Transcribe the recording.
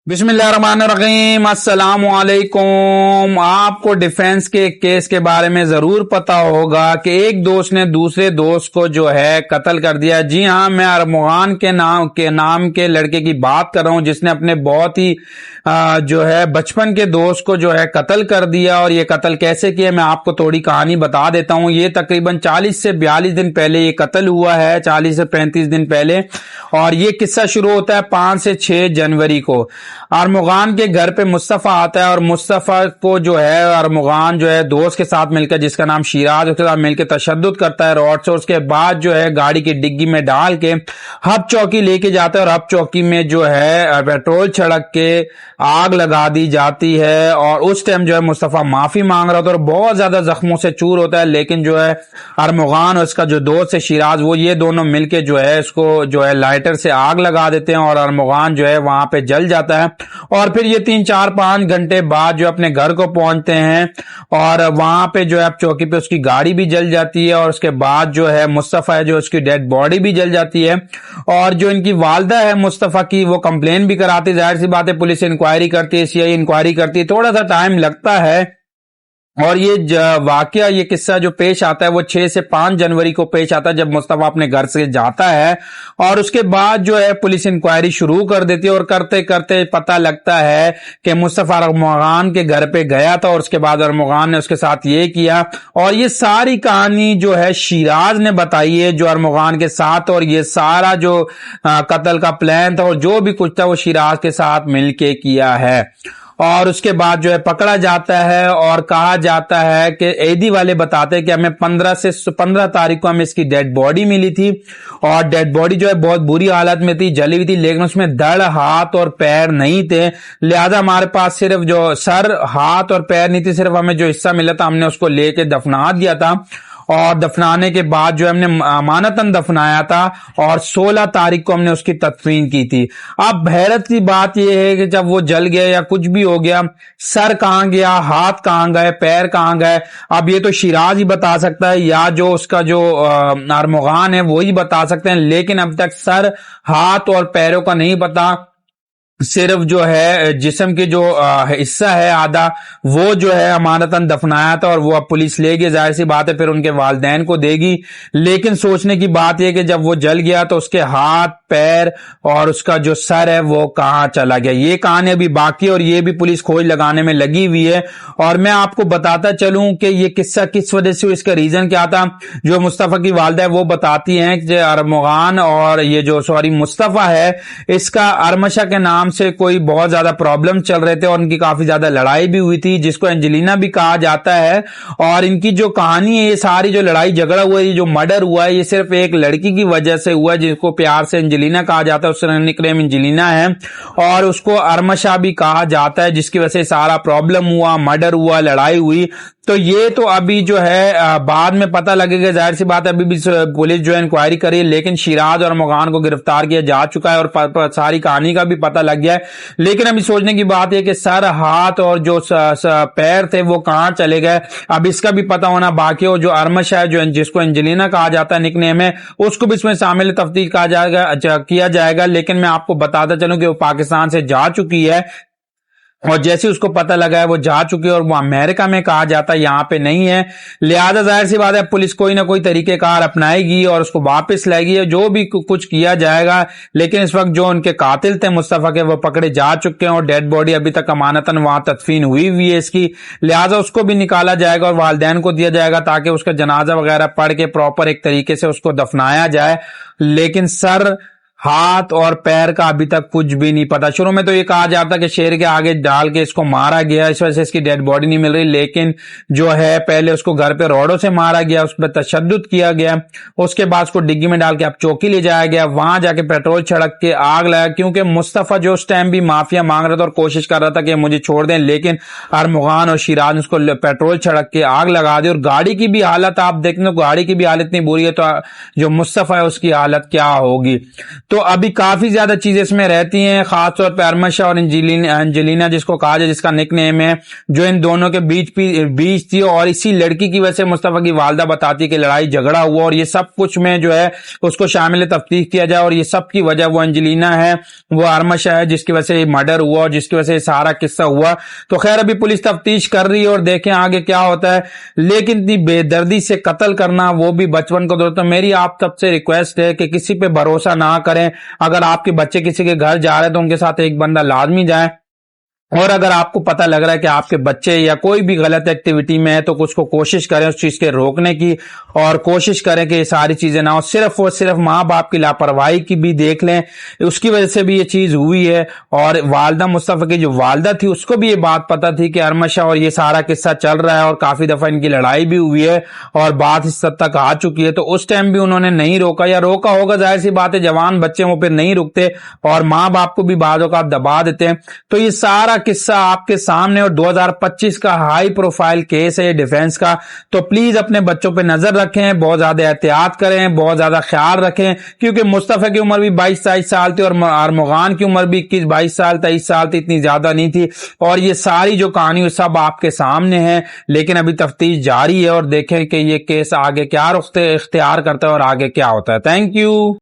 बिस्मिल्लाहिर्रहमानिर्रहीम। अस्सलाम वालेकुम। आपको डिफेंस के एक केस के बारे में जरूर पता होगा कि एक दोस्त ने दूसरे दोस्त को जो है कत्ल कर दिया। जी हाँ, मैं अरमुगान के नाम के लड़के की बात कर रहा हूँ जिसने अपने बहुत ही जो है बचपन के दोस्त को जो है कत्ल कर दिया। और ये कत्ल कैसे किया मैं आपको थोड़ी कहानी बता देता हूँ। ये तकरीबन 40 से 42 दिन पहले ये कत्ल हुआ है, 40 से 35 दिन पहले। और ये किस्सा शुरू होता है 5 से 6 जनवरी को। अरमुगान के घर पे मुस्तफा आता है और मुस्तफा को जो है अरमुगान जो है दोस्त के साथ मिलकर, जिसका नाम शिराज, उसके साथ मिलकर तशद्दुद करता है रॉड से। उसके बाद जो है गाड़ी की डिग्गी में डाल के हब चौकी लेके जाता है और हब चौकी में जो है पेट्रोल छिड़क के आग लगा दी जाती है। और उस टाइम जो है मुस्तफा माफी मांग रहा था और बहुत ज्यादा जख्मों से चूर होता है। लेकिन जो है अरमुगान और उसका जो दोस्त है शिराज, वो ये दोनों मिलके जो है इसको जो है लाइटर से आग लगा देते हैं और अरमुगान जो है वहां पे जल जाता है। और फिर ये 3-4-5 घंटे बाद जो अपने घर को पहुंचते हैं और वहां पे जो है चौकी पे उसकी गाड़ी भी जल जाती है। और उसके बाद जो है मुस्तफा है जो उसकी डेड बॉडी भी जल जाती है। और जो इनकी वालदा है मुस्तफा की, वो कंप्लेन भी कराती, जाहिर सी बात है पुलिस इंक्वायरी करती है, सीआई इंक्वायरी करती है, थोड़ा सा टाइम लगता है। और ये वाकया, ये किस्सा जो पेश आता है वो 6 से 5 जनवरी को पेश आता है, जब मुस्तफा अपने घर से जाता है। और उसके बाद जो है पुलिस इंक्वायरी शुरू कर देती है और करते करते पता लगता है कि मुस्तफा अरमुगान के घर पे गया था और उसके बाद अरमुगान ने उसके साथ ये किया। और ये सारी कहानी जो है शिराज ने बताई है जो अरमुगान के साथ, और ये सारा जो कत्ल का प्लान था और जो भी कुछ था वो शिराज के साथ मिलके किया है। और उसके बाद जो है पकड़ा जाता है और कहा जाता है कि ऐदी वाले बताते हैं कि हमें 15 तारीख को हमें इसकी डेड बॉडी मिली थी। और डेड बॉडी जो है बहुत बुरी हालत में थी, जली हुई थी, लेकिन उसमें धड़, हाथ और पैर नहीं थे। लिहाजा हमारे पास सिर्फ जो सर, हाथ और पैर नहीं थे, सिर्फ हमें जो हिस्सा मिला था हमने उसको लेके दफना दिया था। और दफनाने के बाद जो हमने अमानतन दफनाया था और 16 तारीख को हमने उसकी तदफीन की थी। अब हैरत की बात यह है कि जब वो जल गया या कुछ भी हो गया, सर कहां गया, हाथ कहां गए, पैर कहां गए, अब ये तो शिराज ही बता सकता है या जो उसका जो अरमुगान है वो ही बता सकते हैं। लेकिन अब तक सर, हाथ और पैरों का नहीं पता। सिर्फ जो है जिस्म की जो हिस्सा है आधा, वो जो है अमानतन दफनाया था और वो अब पुलिस लेगी, जाहिर सी बात है फिर उनके वालिदैन को देगी। लेकिन सोचने की बात यह कि जब वो जल गया तो उसके हाथ, पैर और उसका जो सर है वो कहां चला गया। ये कहानी अभी बाकी और ये भी पुलिस खोज लगाने में लगी हुई है। और मैं आपको बताता चलूं कि ये किस्सा किस वजह से, इसका रीजन क्या था। जो मुस्तफा की वालदा है वो बताती हैं कि अरमुगान और ये जो मुस्तफा है, इसका अरमशा के नाम से कोई बहुत ज्यादा प्रॉब्लम चल रहे थे और उनकी काफी ज्यादा लड़ाई भी हुई थी, जिसको एंजेलिना भी कहा जाता है। और इनकी जो कहानी है, ये सारी जो लड़ाई झगड़ा हुआ है, ये जो मर्डर हुआ है, ये सिर्फ एक लड़की की वजह से हुआ है जिसको प्यार से एंजेलिना कहा जाता है। उसका निकनेम एंजेलिना है और उसको अरमशा भी कहा जाता है, जिसकी वजह से सारा प्रॉब्लम हुआ, मर्डर हुआ, लड़ाई हुई। तो ये तो अभी जो है बाद में पता लगेगा, जाहिर सी बात है अभी भी पुलिस जो है इंक्वायरी करी है। लेकिन शिराज और अरमुगान को गिरफ्तार किया जा चुका है और सारी कहानी का भी पता लग गया है। लेकिन अभी सोचने की बात है कि सर, हाथ और जो पैर थे वो कहां चले गए, अब इसका भी पता होना बाकी हो। जो अरमश है, जो जिसको एंजेलिना कहा जाता है निकनेम है, उसको भी इसमें शामिल तफ्तीश किया जाएगा। लेकिन मैं आपको बताता चलूं कि वो पाकिस्तान से जा चुकी है और जैसे उसको पता लगा है वो जा चुकी है और वो अमेरिका में कहा जाता है, यहाँ पे नहीं है। लिहाजा जाहिर सी बात है पुलिस कोई ना कोई तरीकेकार अपनाएगी और उसको वापस लाएगी, जो भी कुछ किया जाएगा। लेकिन इस वक्त जो उनके कातिल थे मुस्तफा के, वो पकड़े जा चुके हैं और डेड बॉडी अभी तक अमानतन वहां तदफीन हुई है इसकी। लिहाजा उसको भी निकाला जाएगा और वालिदैन को दिया जाएगा ताकि उसका जनाजा वगैरह पढ़ के प्रॉपर एक तरीके से उसको दफनाया जाए। लेकिन सर, हाथ और पैर का अभी तक कुछ भी नहीं पता। शुरू में तो ये कहा जाता कि शेर के आगे डाल के इसको मारा गया, इस वजह से इसकी डेड बॉडी नहीं मिल रही। लेकिन जो है पहले उसको घर पे रॉडों से मारा गया, उस पर तशद्दुद किया गया, उसके बाद उसको डिग्गी में डाल के अब चौकी ले जाया गया, वहां जाके पेट्रोल छिड़क के आग लगाया। क्योंकि मुस्तफा जो उस टाइम भी माफिया मांग रहा था और कोशिश कर रहा था कि मुझे छोड़ दें, लेकिन अरमुगान और शिराज ने उसको पेट्रोल छिड़क के आग लगा दी। और गाड़ी की भी हालत आप देखें तो गाड़ी की भी हालत नहीं बुरी है, तो जो मुस्तफा है उसकी हालत क्या होगी। تو ابھی کافی زیادہ چیزیں اس میں رہتی ہیں، خاص طور پہ ارمشا اور انجلینا جس کو کہا جائے، جس کا نک نیم ہے، جو ان دونوں کے بیچ تھی، اور اسی لڑکی کی وجہ سے مصطفیٰ کی والدہ بتاتی کہ لڑائی جھگڑا ہوا، اور یہ سب کچھ میں جو ہے اس کو شامل تفتیش کیا جائے، اور یہ سب کی وجہ وہ انجلینا ہے، وہ ارمشا ہے، جس کی وجہ سے یہ مرڈر ہوا اور جس کی وجہ سے یہ سارا قصہ ہوا۔ تو خیر ابھی پولیس تفتیش کر رہی ہے اور دیکھیں آگے کیا ہوتا ہے، لیکن اتنی بے دردی سے قتل کرنا، وہ بھی بچپن کو دوستوں، میری آپ سب سے ریکویسٹ ہے کہ کسی پہ بھروسہ نہ کریں۔ اگر آپ کے بچے کسی کے گھر جا رہے ہیں تو ان کے ساتھ ایک بندہ لازمی جائے، اور اگر آپ کو پتہ لگ رہا ہے کہ آپ کے بچے یا کوئی بھی غلط ایکٹیویٹی میں ہے تو کچھ کو کوشش کریں اس چیز کے روکنے کی، اور کوشش کریں کہ یہ ساری چیزیں نہ ہو۔ صرف اور صرف ماں باپ کی لاپرواہی کی بھی دیکھ لیں، اس کی وجہ سے بھی یہ چیز ہوئی ہے، اور والدہ مصطفیٰ کی جو والدہ تھی اس کو بھی یہ بات پتہ تھی کہ ارمشا اور یہ سارا قصہ چل رہا ہے، اور کافی دفعہ ان کی لڑائی بھی ہوئی ہے اور بات اس حد تک آ چکی ہے، تو اس ٹائم بھی انہوں نے نہیں روکا، یا روکا ہوگا ظاہر سی بات ہے، جوان بچے وہ پھر نہیں رکتے اور ماں باپ کو بھی بعض اوقات دبا دیتے ہیں۔ تو یہ سارا قصہ آپ کے سامنے، اور 2025 کا ہائی پروفائل کیس ہے یہ ڈیفینس کا، تو پلیز اپنے بچوں پہ نظر رکھیں، بہت زیادہ احتیاط کریں، بہت زیادہ خیال رکھیں، کیونکہ مصطفیٰ کی عمر بھی 22-23 سال تھی اور ارمغان کی عمر بھی 21-22 سال 23 سال تھی، اتنی زیادہ نہیں تھی، اور یہ ساری جو کہانی سب آپ کے سامنے ہے، لیکن ابھی تفتیش جاری ہے، اور دیکھیں کہ یہ کیس آگے کیا رخ اختیار کرتا ہے اور آگے کیا ہوتا ہے۔ Thank you.